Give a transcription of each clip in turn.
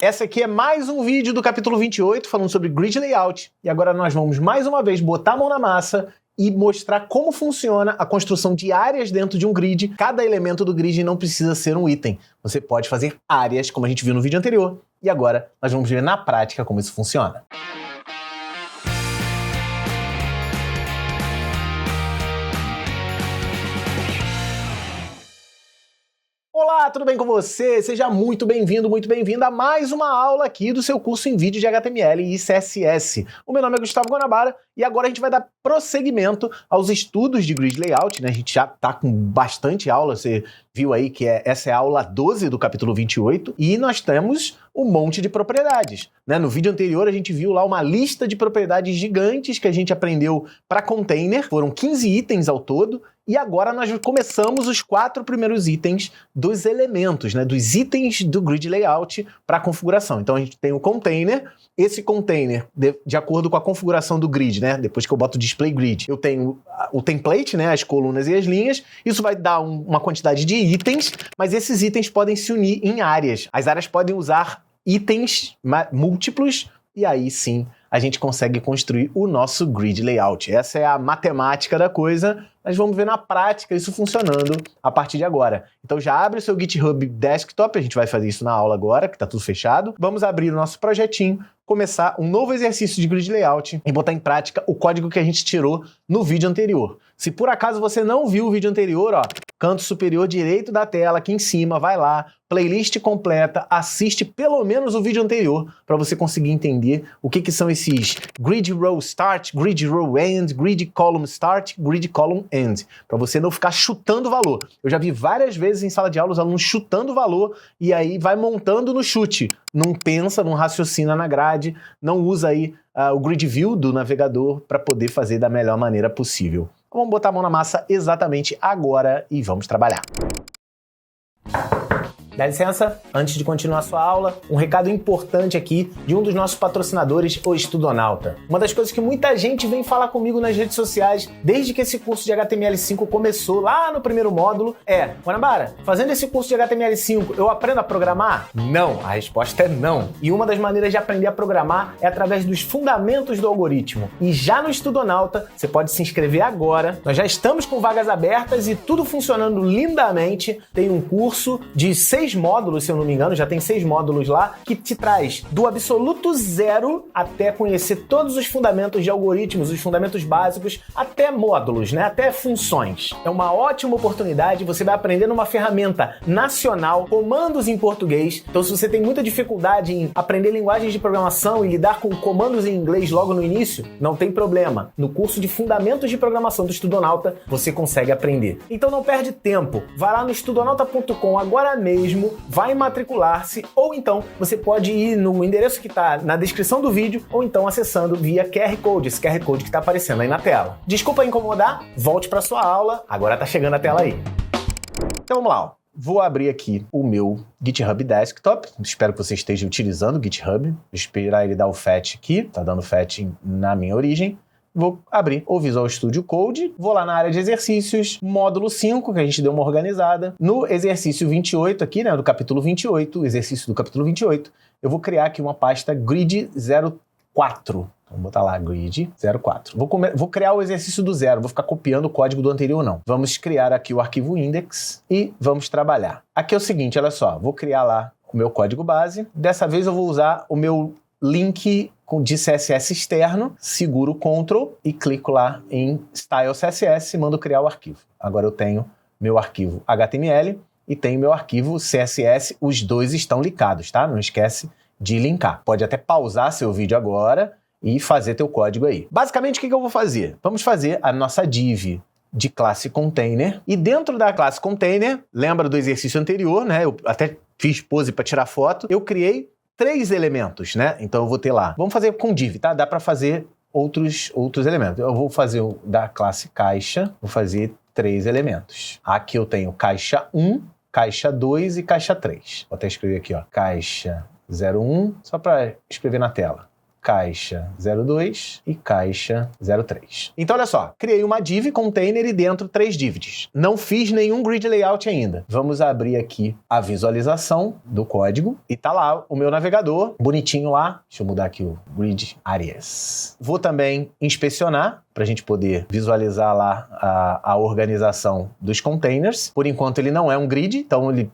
Essa aqui é mais um vídeo do capítulo 28 falando sobre Grid Layout. E agora nós vamos mais uma vez botar a mão na massa e mostrar como funciona a construção de áreas dentro de um grid. Cada elemento do grid não precisa ser um item. Você pode fazer áreas, como a gente viu no vídeo anterior. E agora nós vamos ver na prática como isso funciona. Olá, tudo bem com você? Seja muito bem-vindo, muito bem-vinda a mais uma aula aqui do seu curso em vídeo de HTML e CSS. O meu nome é Gustavo Guanabara e agora a gente vai dar prosseguimento aos estudos de Grid Layout, né? A gente já tá com bastante aula, você viu aí que essa é a aula 12 do capítulo 28 e nós temos um monte de propriedades, né? No vídeo anterior a gente viu lá uma lista de propriedades gigantes que a gente aprendeu para container, foram 15 itens ao todo. E agora nós começamos os 4 primeiros itens dos elementos, né, dos itens do Grid Layout para a configuração. Então a gente tem o container, esse container, de acordo com a configuração do grid, né, depois que eu boto o display grid, eu tenho o template, né, as colunas e as linhas, isso vai dar uma quantidade de itens, mas esses itens podem se unir em áreas. As áreas podem usar itens múltiplos e aí sim a gente consegue construir o nosso Grid Layout. Essa é a matemática da coisa, mas vamos ver na prática isso funcionando a partir de agora. Então já abre o seu GitHub Desktop, a gente vai fazer isso na aula agora, que está tudo fechado. Vamos abrir o nosso projetinho, começar um novo exercício de Grid Layout e botar em prática o código que a gente tirou no vídeo anterior. Se por acaso você não viu o vídeo anterior, ó, canto superior direito da tela, aqui em cima, vai lá, playlist completa, assiste pelo menos o vídeo anterior para você conseguir entender o que são esses Grid Row Start, Grid Row End, Grid Column Start, Grid Column End, para você não ficar chutando valor. Eu já vi várias vezes em sala de aula os alunos chutando valor e aí vai montando no chute. Não pensa, não raciocina na grade, não usa aí o Grid View do navegador para poder fazer da melhor maneira possível. Vamos botar a mão na massa exatamente agora e vamos trabalhar. Dá licença, antes de continuar a sua aula, um recado importante aqui de um dos nossos patrocinadores, o Estudonauta. Uma das coisas que muita gente vem falar comigo nas redes sociais, desde que esse curso de HTML5 começou lá no primeiro módulo, é: Guanabara, fazendo esse curso de HTML5, eu aprendo a programar? Não, a resposta é não. E uma das maneiras de aprender a programar é através dos fundamentos do algoritmo. E já no Estudonauta, você pode se inscrever agora. Nós já estamos com vagas abertas e tudo funcionando lindamente. Tem um curso de 6 módulos, se eu não me engano, já tem 6 módulos lá, que te traz do absoluto zero até conhecer todos os fundamentos de algoritmos, os fundamentos básicos, até módulos, né? Até funções. É uma ótima oportunidade, você vai aprender numa ferramenta nacional, comandos em português. Então, se você tem muita dificuldade em aprender linguagens de programação e lidar com comandos em inglês logo no início, não tem problema. No curso de Fundamentos de Programação do Estudonauta, você consegue aprender. Então não perde tempo. Vai lá no estudonauta.com agora mesmo, vai matricular-se, ou então você pode ir no endereço que está na descrição do vídeo, ou então acessando via QR Code, esse QR Code que está aparecendo aí na tela. Desculpa incomodar, volte para sua aula, agora está chegando a tela aí. Então vamos lá, ó. Vou abrir aqui o meu GitHub Desktop, espero que você esteja utilizando o GitHub, vou esperar ele dar o fetch aqui, tá dando fetch na minha origem. Vou abrir o Visual Studio Code, vou lá na área de exercícios, módulo 5, que a gente deu uma organizada. No exercício 28 aqui, né, do capítulo 28, exercício do capítulo 28, eu vou criar aqui uma pasta Grid 04. Vamos botar lá, Grid 04. Vou criar o exercício do zero, vou ficar copiando o código do anterior, não. Vamos criar aqui o arquivo index e vamos trabalhar. Aqui é o seguinte, olha só, vou criar lá o meu código base. Dessa vez eu vou usar o meu link de CSS externo, seguro Ctrl e clico lá em Style CSS e mando criar o arquivo. Agora eu tenho meu arquivo HTML e tenho meu arquivo CSS, os dois estão linkados, tá? Não esquece de linkar. Pode até pausar seu vídeo agora e fazer teu código aí. Basicamente, o que eu vou fazer? Vamos fazer a nossa div de classe container e dentro da classe container, lembra do exercício anterior, né? Eu até fiz pose para tirar foto, eu criei 3 elementos, né? Então eu vou ter lá. Vamos fazer com div, tá? Dá para fazer outros elementos. Eu vou fazer o da classe caixa, vou fazer 3 elementos. Aqui eu tenho caixa 1, caixa 2 e caixa 3. Vou até escrever aqui, ó, caixa 01, só para escrever na tela. caixa 02 e caixa 03. Então, olha só, criei uma div container e dentro 3 divs. Não fiz nenhum grid layout ainda. Vamos abrir aqui a visualização do código e tá lá o meu navegador, bonitinho lá. Deixa eu mudar aqui o grid areas. Vou também inspecionar para a gente poder visualizar lá a organização dos containers. Por enquanto ele não é um grid, então ele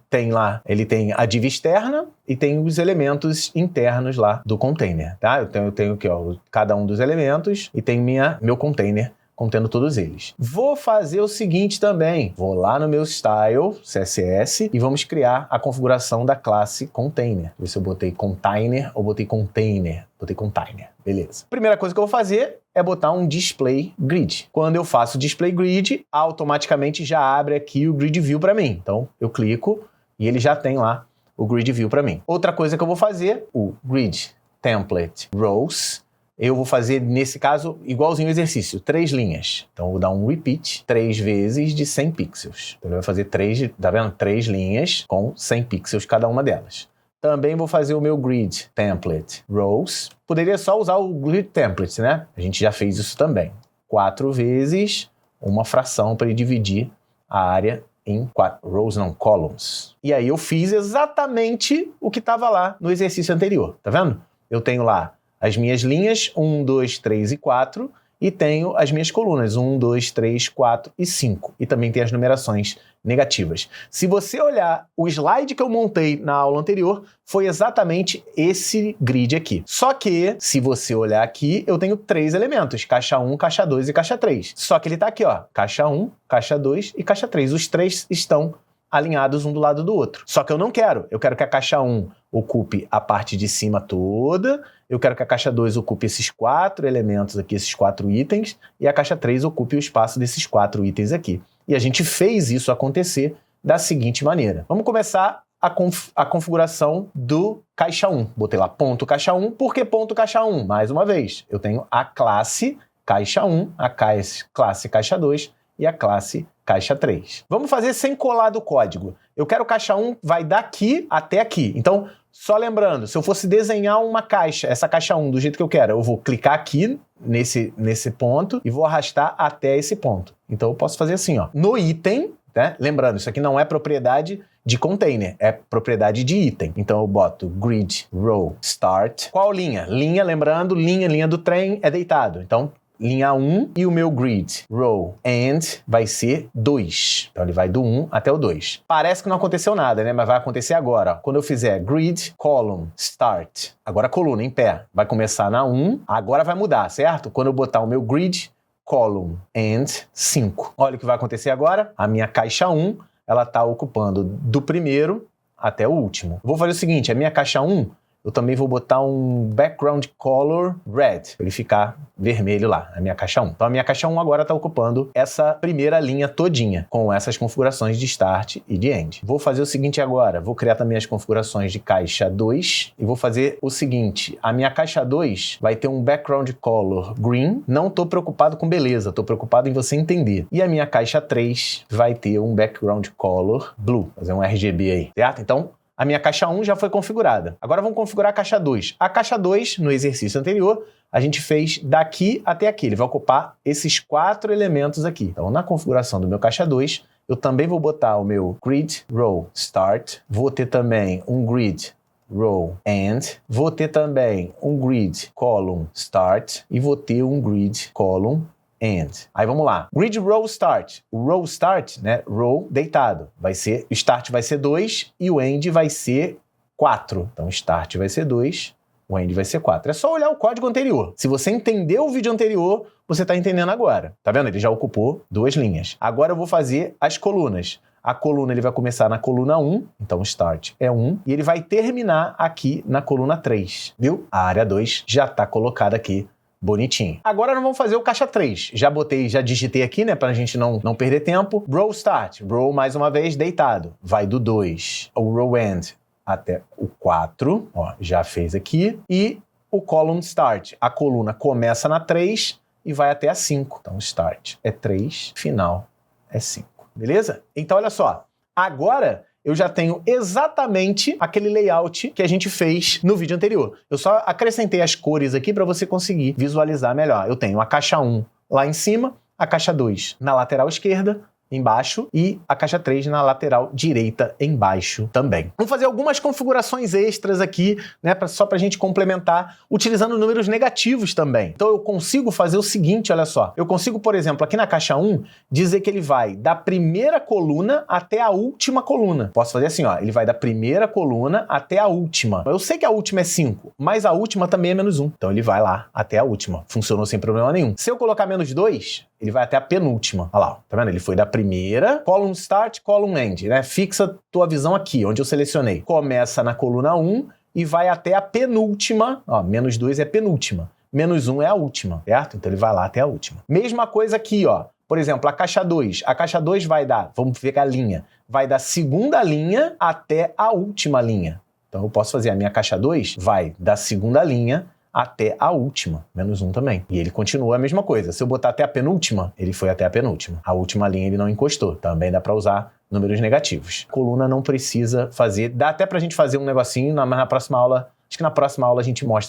tem a div externa e tem os elementos internos lá do container, tá? Eu tenho aqui, ó, cada um dos elementos e tem meu container contendo todos eles. Vou fazer o seguinte também, vou lá no meu style, CSS, e vamos criar a configuração da classe container. Ver se eu botei container ou botei container. Botei container, beleza. Primeira coisa que eu vou fazer é botar um display grid. Quando eu faço display grid, automaticamente já abre aqui o grid view para mim. Então eu clico e ele já tem lá o grid view para mim. Outra coisa que eu vou fazer, o grid template rows, eu vou fazer, nesse caso, igualzinho o exercício, 3 linhas. Então, eu vou dar um repeat 3 vezes de 100 pixels. Então, ele vai fazer 3, tá vendo? 3 linhas com 100 pixels cada uma delas. Também vou fazer o meu grid template rows. Poderia só usar o grid template, né? A gente já fez isso também. 4 vezes uma fração para ele dividir a área em 4 rows, não, columns. E aí eu fiz exatamente o que estava lá no exercício anterior. Tá vendo? Eu tenho lá as minhas linhas 1, 2, 3 e 4 e tenho as minhas colunas 1, 2, 3, 4 e 5. E também tem as numerações negativas. Se você olhar o slide que eu montei na aula anterior, foi exatamente esse grid aqui. Só que, se você olhar aqui, eu tenho 3 elementos, caixa 1, caixa 2 e caixa 3. Só que ele tá aqui, ó, caixa 1, caixa 2 e caixa 3. Os 3 estão alinhados um do lado do outro. Só que eu não quero. Eu quero que a caixa 1 ocupe a parte de cima toda, eu quero que a caixa 2 ocupe esses 4 elementos aqui, esses 4 itens, e a caixa 3 ocupe o espaço desses 4 itens aqui. E a gente fez isso acontecer da seguinte maneira. Vamos começar a configuração do caixa 1. Botei lá ponto caixa 1. Por que ponto caixa 1? Mais uma vez, eu tenho a classe caixa 1, a classe caixa 2 e a classe caixa 3. Vamos fazer sem colar do código. Eu quero caixa 1 vai daqui até aqui. Então, só lembrando, se eu fosse desenhar uma caixa, essa caixa 1 do jeito que eu quero, eu vou clicar aqui nesse ponto e vou arrastar até esse ponto. Então eu posso fazer assim, ó. No item, né? Lembrando, isso aqui não é propriedade de container, é propriedade de item. Então eu boto grid row start. Qual linha? Linha, lembrando, linha do trem é deitado. Então linha 1 e o meu grid row end vai ser 2. Então ele vai do 1 até o 2. Parece que não aconteceu nada, né? Mas vai acontecer agora. Ó. Quando eu fizer grid column start, agora a coluna em pé, vai começar na 1, agora vai mudar, certo? Quando eu botar o meu grid column end 5. Olha o que vai acontecer agora. A minha caixa 1, ela está ocupando do primeiro até o último. Vou fazer o seguinte, a minha caixa 1, eu também vou botar um background color red, para ele ficar vermelho lá, a minha caixa 1. Então a minha caixa 1 agora está ocupando essa primeira linha todinha, com essas configurações de start e de end. Vou fazer o seguinte agora, vou criar também as configurações de caixa 2 e vou fazer o seguinte, a minha caixa 2 vai ter um background color green, não estou preocupado com beleza, estou preocupado em você entender. E a minha caixa 3 vai ter um background color blue, fazer um RGB aí, certo? Então, a minha caixa 1 já foi configurada. Agora vamos configurar a caixa 2. A caixa 2, no exercício anterior, a gente fez daqui até aqui. Ele vai ocupar esses 4 elementos aqui. Então, na configuração do meu caixa 2, eu também vou botar o meu grid row start. Vou ter também um grid row end. Vou ter também um grid column start. E vou ter um grid column end. Aí vamos lá. Grid row start. O row start, né? Row deitado. O start vai ser 2 e o end vai ser 4. Então, start vai ser 2, o end vai ser 4. É só olhar o código anterior. Se você entendeu o vídeo anterior, você está entendendo agora. Tá vendo? Ele já ocupou 2 linhas. Agora eu vou fazer as colunas. A coluna ele vai começar na coluna 1, então o start é 1, e ele vai terminar aqui na coluna 3, viu? A área 2 já está colocada aqui bonitinho. Agora nós vamos fazer o caixa 3. Já digitei aqui, né, pra gente não perder tempo. Row start. Row, mais uma vez, deitado. Vai do 2. O row end até o 4. Ó, já fez aqui. E o column start. A coluna começa na 3 e vai até a 5. Então, start é 3, final é 5. Beleza? Então, olha só. Agora, eu já tenho exatamente aquele layout que a gente fez no vídeo anterior. Eu só acrescentei as cores aqui para você conseguir visualizar melhor. Eu tenho a caixa 1 lá em cima, a caixa 2 na lateral esquerda, embaixo, e a caixa 3 na lateral direita embaixo também. Vamos fazer algumas configurações extras aqui, né, só para a gente complementar, utilizando números negativos também. Então eu consigo fazer o seguinte, olha só. Eu consigo, por exemplo, aqui na caixa 1, dizer que ele vai da primeira coluna até a última coluna. Posso fazer assim, ó, ele vai da primeira coluna até a última. Eu sei que a última é 5, mas a última também é -1. Então ele vai lá até a última. Funcionou sem problema nenhum. Se eu colocar -2, ele vai até a penúltima. Olha lá, tá vendo? Ele foi da primeira, column start, column end, né? Fixa tua visão aqui, onde eu selecionei. Começa na coluna 1 e vai até a penúltima. Ó, -2 é penúltima. -1 é a última, certo? Então ele vai lá até a última. Mesma coisa aqui, ó. Por exemplo, a caixa 2. A caixa 2 vai dar, vamos ver a linha, vai da segunda linha até a última linha. Então eu posso fazer a minha caixa 2, vai da segunda linha até a última, -1 também. E ele continua a mesma coisa. Se eu botar até a penúltima, ele foi até a penúltima. A última linha ele não encostou. Também dá para usar números negativos. Coluna não precisa fazer. Dá até pra gente fazer um negocinho, mas na próxima aula, acho que na próxima aula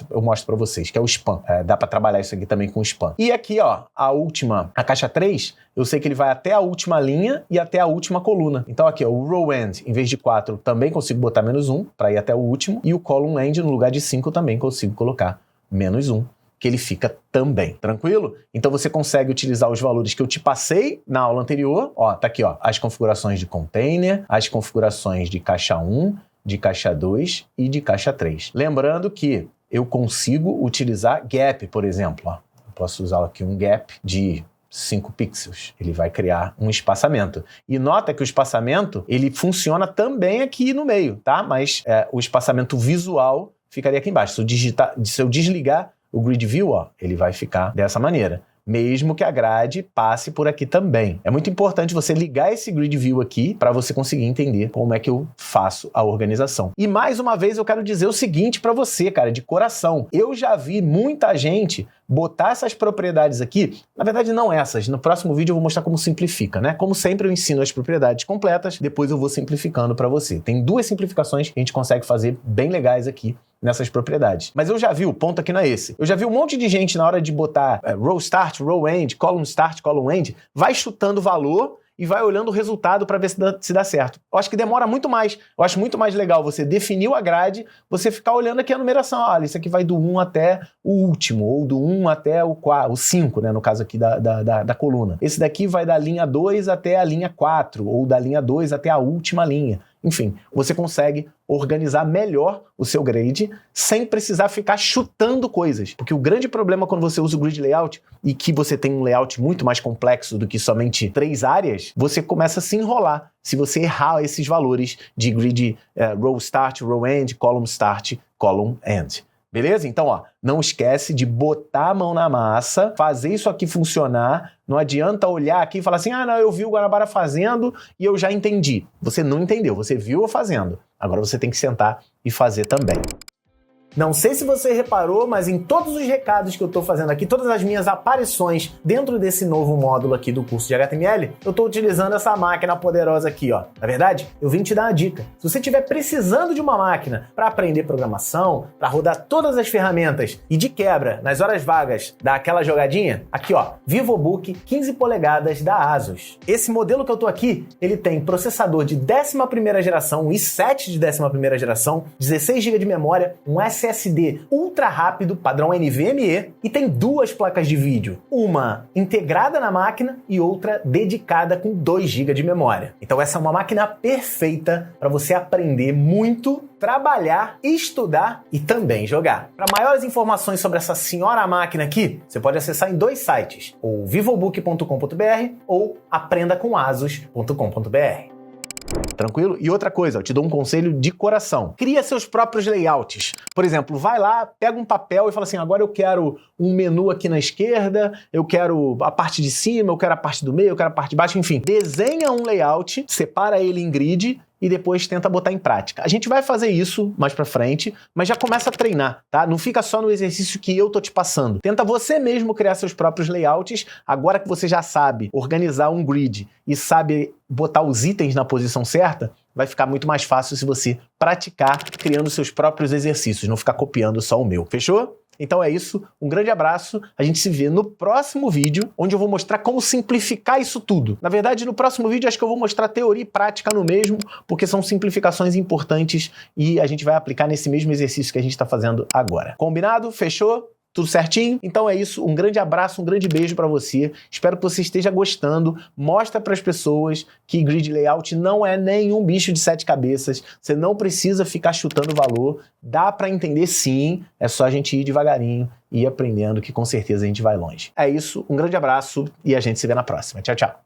eu mostro pra vocês, que é o span. Dá pra trabalhar isso aqui também com o span. E aqui, ó, a última, a caixa 3, eu sei que ele vai até a última linha e até a última coluna. Então aqui, ó, o row end, em vez de 4, também consigo botar -1 para ir até o último. E o column end, no lugar de 5, também consigo colocar -1, que ele fica também. Tranquilo? Então você consegue utilizar os valores que eu te passei na aula anterior. Ó, tá aqui, ó, as configurações de container, as configurações de caixa 1, de caixa 2 e de caixa 3. Lembrando que eu consigo utilizar gap, por exemplo. Ó. Eu posso usar aqui um gap de 5 pixels. Ele vai criar um espaçamento. E nota que o espaçamento, ele funciona também aqui no meio, tá? Mas o espaçamento visual ficaria aqui embaixo. Se eu desligar o Grid View, ó, ele vai ficar dessa maneira. Mesmo que a grade passe por aqui também. É muito importante você ligar esse Grid View aqui para você conseguir entender como é que eu faço a organização. E mais uma vez eu quero dizer o seguinte para você, cara, de coração. Eu já vi muita gente botar essas propriedades aqui, na verdade não essas, no próximo vídeo eu vou mostrar como simplifica, né? Como sempre eu ensino as propriedades completas, depois eu vou simplificando para você. Tem 2 simplificações que a gente consegue fazer bem legais aqui nessas propriedades. Mas eu já vi, o ponto aqui não é esse. Eu já vi um monte de gente na hora de botar row start, row end, column start, column end, vai chutando valor e vai olhando o resultado para ver se dá certo. Eu acho que demora muito mais. Eu acho muito mais legal você definir a grade, você ficar olhando aqui a numeração. Olha, isso aqui vai do 1 até o último, ou do 1 até o 5, né, no caso aqui da coluna. Esse daqui vai da linha 2 até a linha 4, ou da linha 2 até a última linha. Enfim, você consegue organizar melhor o seu grid sem precisar ficar chutando coisas. Porque o grande problema quando você usa o grid layout e que você tem um layout muito mais complexo do que somente 3 áreas, você começa a se enrolar se você errar esses valores de grid row start, row end, column start, column end. Beleza? Então, ó, não esquece de botar a mão na massa, fazer isso aqui funcionar. Não adianta olhar aqui e falar assim, ah, não, eu vi o Guanabara fazendo e eu já entendi. Você não entendeu, você viu eu fazendo. Agora você tem que sentar e fazer também. Não sei se você reparou, mas em todos os recados que eu estou fazendo aqui, todas as minhas aparições dentro desse novo módulo aqui do curso de HTML, eu estou utilizando essa máquina poderosa aqui, ó. Na verdade, eu vim te dar uma dica. Se você estiver precisando de uma máquina para aprender programação, para rodar todas as ferramentas e de quebra, nas horas vagas, dar aquela jogadinha, aqui ó, VivoBook 15 polegadas da ASUS. Esse modelo que eu estou aqui, ele tem processador de 11ª geração, um i7 de 11ª geração, 16 GB de memória, um SSD ultra rápido, padrão NVMe, e tem 2 placas de vídeo, uma integrada na máquina e outra dedicada com 2 GB de memória. Então essa é uma máquina perfeita para você aprender muito, trabalhar, estudar e também jogar. Para maiores informações sobre essa senhora máquina aqui, você pode acessar em 2 sites, ou vivobook.com.br ou aprendacomasus.com.br. Tranquilo? E outra coisa, eu te dou um conselho de coração. Cria seus próprios layouts. Por exemplo, vai lá, pega um papel e fala assim, agora eu quero um menu aqui na esquerda, eu quero a parte de cima, eu quero a parte do meio, eu quero a parte de baixo, enfim. Desenha um layout, separa ele em grid e depois tenta botar em prática. A gente vai fazer isso mais pra frente, mas já começa a treinar, tá? Não fica só no exercício que eu tô te passando. Tenta você mesmo criar seus próprios layouts, agora que você já sabe organizar um grid e sabe botar os itens na posição certa, vai ficar muito mais fácil se você praticar criando seus próprios exercícios, não ficar copiando só o meu. Fechou? Então é isso, um grande abraço, a gente se vê no próximo vídeo, onde eu vou mostrar como simplificar isso tudo. Na verdade, no próximo vídeo acho que eu vou mostrar teoria e prática no mesmo, porque são simplificações importantes e a gente vai aplicar nesse mesmo exercício que a gente está fazendo agora. Combinado? Fechou? Tudo certinho? Então é isso, um grande abraço, um grande beijo para você. Espero que você esteja gostando. Mostra para as pessoas que grid layout não é nenhum bicho de 7 cabeças. Você não precisa ficar chutando valor. Dá para entender sim, é só a gente ir devagarinho e ir aprendendo que com certeza a gente vai longe. É isso, um grande abraço e a gente se vê na próxima. Tchau, tchau.